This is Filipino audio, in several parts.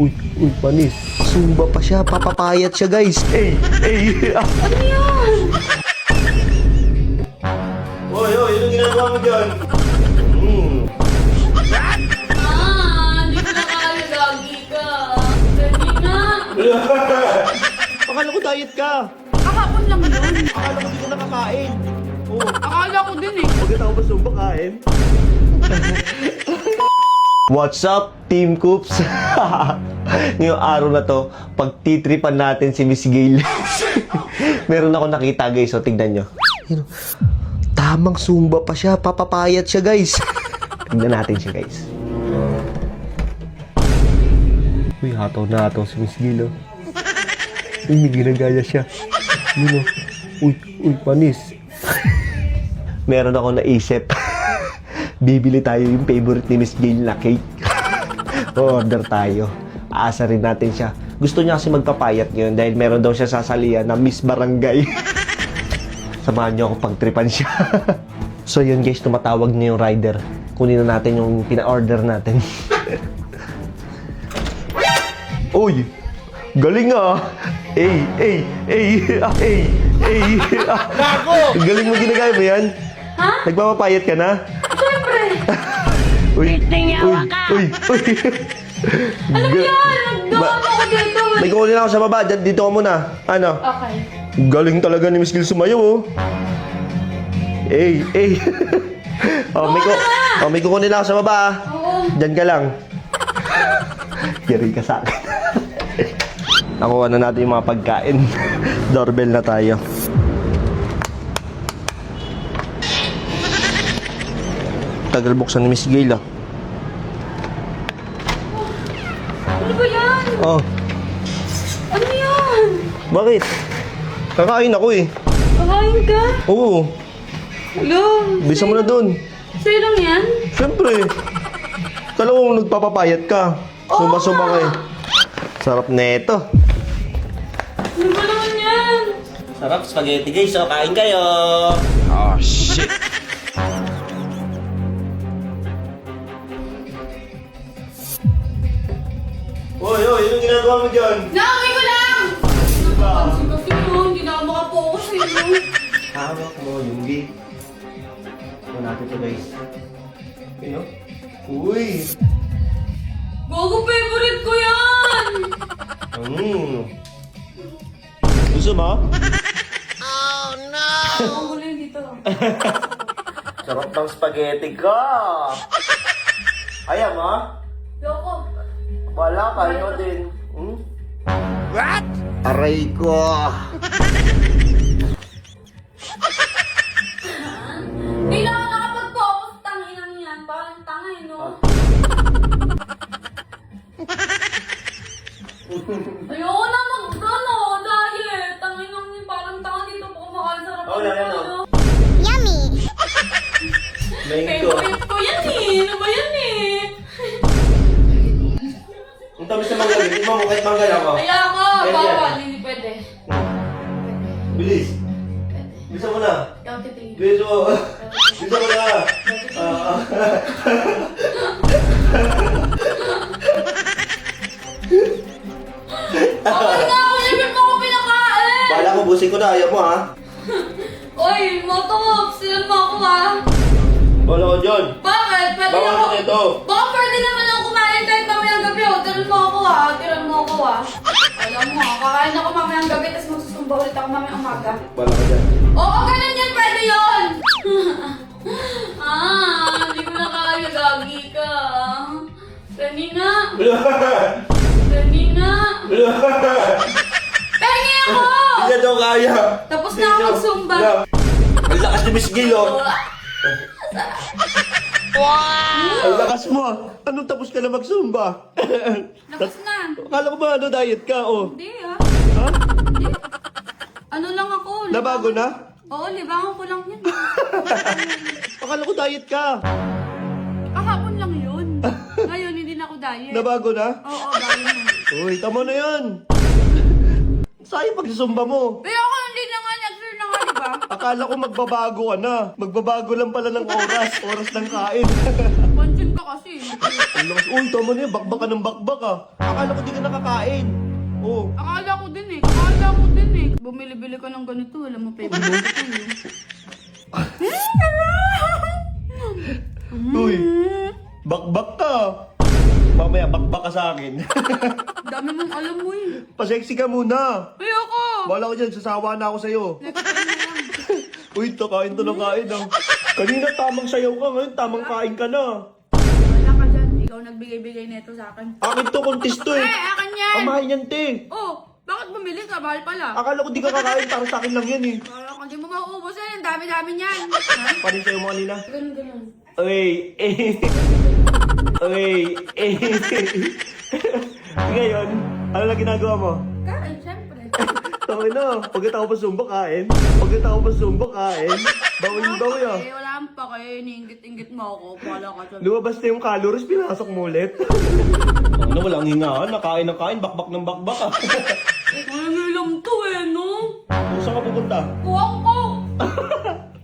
Uy, panis. Zumba pa siya, papapayat siya guys. Ano yan? Oy, anong ginagawa mo dyan? Hindi ko na kaya, gagi ka. Dali na. Akala ko diet ka. Kahapon lang yun. Akala ko hindi ka nakakain. Oh, Akala ko din eh. pagkatapos ba zumba kain? What's up, Team Coops? Ngayong araw na to, pagtitripan natin si Miss Gail. Meron ako nakita guys, so tignan nyo. Yun, tamang zumba pa siya, papapayat siya guys. Tignan natin siya guys. Uy, hataw na hataw si Miss Gail. Oh. Uy, may ginagaya siya. Yun, oh. Uy, panis. Meron ako naisip. Bibili tayo yung favorite ni Miss Gail na cake. Order tayo. Aasa rin natin siya. Gusto niya kasi magpapayat ngayon dahil meron daw siya sasalihan na Miss Barangay. Samahan niyo ako pagtripan siya. So yun guys, tumatawag na yung rider. Kunin na natin yung pina-order natin. Uy! Galing ah! Gago! Galing mo ginagaya mo yan? Ha? Nagpapapayat ka na? Siyempre. Uy! Ano ba yan? Nagdaan ako dito. May kukunin ako sa baba. Dito ka muna. Ano? Okay. Galing talaga ni Miss Gil sumayaw, oh. May kukunin ako sa baba, ah. Oo. Diyan ka lang. Yari ka sa akin. Nakuha na natin yung mga pagkain. Doorbell na tayo. Tagal buksan ni Miss Gail, ah. Ano ba yan? Oh, Ano yan? bakit? Kakain ako eh. Kakain ka? Oo, Hello? bisa mo na dun. Sa'yo lang yan? Siyempre. Kala ko nagpapapayat ka. Sumba-sumba ka eh. Sarap na ito. Ano ba naman yan? Sarap spaghetti guys, so kain kayo. Oh, shit. Oy, anong ginagawa mo dyan? Nakakay ko lang! Napapansin kasi mo, hindi na ako makapokus eh. No? Hawak mo yung gate. Ito natin ito guys. Ano? Uy! Gogo, favorite ko yan! Gusto mo? Ang gulo yung dito. Sarap ng spaghetti ka. Ayaw mo? Loko. Wala, kain mo din. What? Aray ko. Hindi na ako nakapag-focus. Tanginang yan. Parang tanga eh, no? Ayoko na mag-ano, diet. Tanginang yan. Parang tanga dito po kumakain sa Oh, yan, yan, ano. Mango. Favorite ko yan eh. Ano ba yan eh? Ang tamis na manggal. Hindi mo kahit manggal ako. Kaya ako, Yan, bawal. yan. Hindi pwede. Bilis. Pwede. Bisa mo na. Ikaw titingin. Bilis mo. Bisa mo na. Okay na ako. Hindi mo ako pinakain. Bahala ko, busin ko na. Ayaw mo ha. Oy, Motox. Sinan mo ako ha. Bahala ko dyan. Bakit? Pwede Bawal ako. ko nito. Baka pwede naman ako kumain kahit mamayang gabi. O, tiran mo ako ha. Tiran mo ako ha. Alam mo ha, kakain ako mamayang gabi tapos magsusumba ulit ako mamayang umaga. Bahala ko dyan. Oo, ganun yan. Pwede yun. Hindi ko na kaya. Gagi ka. Kanina. Pengi ako! Hindi na daw kaya. Tapos na ako magsumba. Ang lakas ni Miss Gil, oh. Ang lakas mo. Anong tapos ka na magsumba? Tapos na. Akala ko ba diet ka, oh. Hindi ah. Ha? Hindi. Ano lang ako. Nabago na? Oo, libangan ko lang yun. Akala ko diet ka. Kahapon lang yun. Ngayon, hindi na ako diet. Nabago na? Oo, bago na. Uy, tama na yan. Sayang pagsusumba mo. Pero ako hindi na nga, nag-sure na nga, di ba? Akala ko magbabago ka na. Magbabago lang pala ng oras. Oras ng kain. Pansin ka kasi. Ang lakas. Uy, tama na yan. Bakbak ka ng bakbak ah. Akala ko di ka nakakain. Oh. Akala ko din eh. Akala ko din eh. Bumili-bili ka ng ganito. Alam mo, favorite ko yun. Uy, bakbak ka. Mamaya, bakbak ka sa akin. Dami mong alam mo eh. Pasexy ka muna. Ayoko! Bala ko dyan, sasawa na ako sa'yo. Next time na lang. Uy, kain to ng kain ah. Kanina tamang sayaw ka, ngayon tamang kain ka na. Wala ka dyan. Ikaw nagbigay-bigay nito sa akin. Akin to, contest to eh. Akin yan! Amahin yan, te. Oh, bakit bumili ka? Mahal pala. Akala ko di ka kakain, para sa akin lang yan eh. Parang hindi mo mauubos yan. Ang dami-dami niyan. Ha? Panin sa'yo mo kanina. Ganun. Uy, Uy, Ngayon, ano na ginagawa mo? Kain, syempre. Tawin na, pagkatapos sumba kain. Pagkatapos sumba kain. Bawin-bawi ah. Eh, wala pa kayo. Iniingit-ingit mo ako. Wala ka dyan. Lumabas na yung calories, pinasok mo ulit. Ano, walang hingaan, nakain ng kain, bakbak ng bakbak ah. Nangilam to eh, no? Saan ka pupunta? Kuwang ko!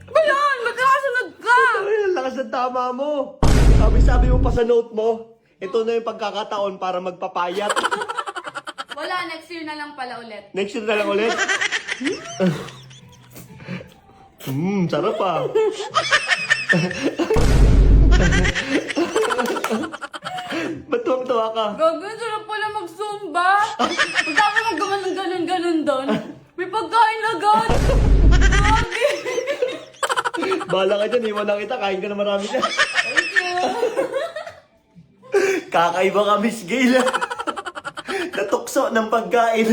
Ba yan? Magkakasunod ka! Ay, ang lakas ng tama mo. Sabi mo pa sa note mo, ito na yung pagkakataon para magpapayat. Wala, next year na lang pala ulit. Next year na lang ulit. Sarap ah. Ba't tuwang-tuwa ka? Gagawin, sarap pala mag-zumba. Magkaka magawa ng ganun-ganun doon. May pagkain agad. Gagi. Bahala ka dyan, iwan na kita, kain ka na marami dyan. Thank you. Kakaiba ka, Miss Gail. Natukso ng pagkain.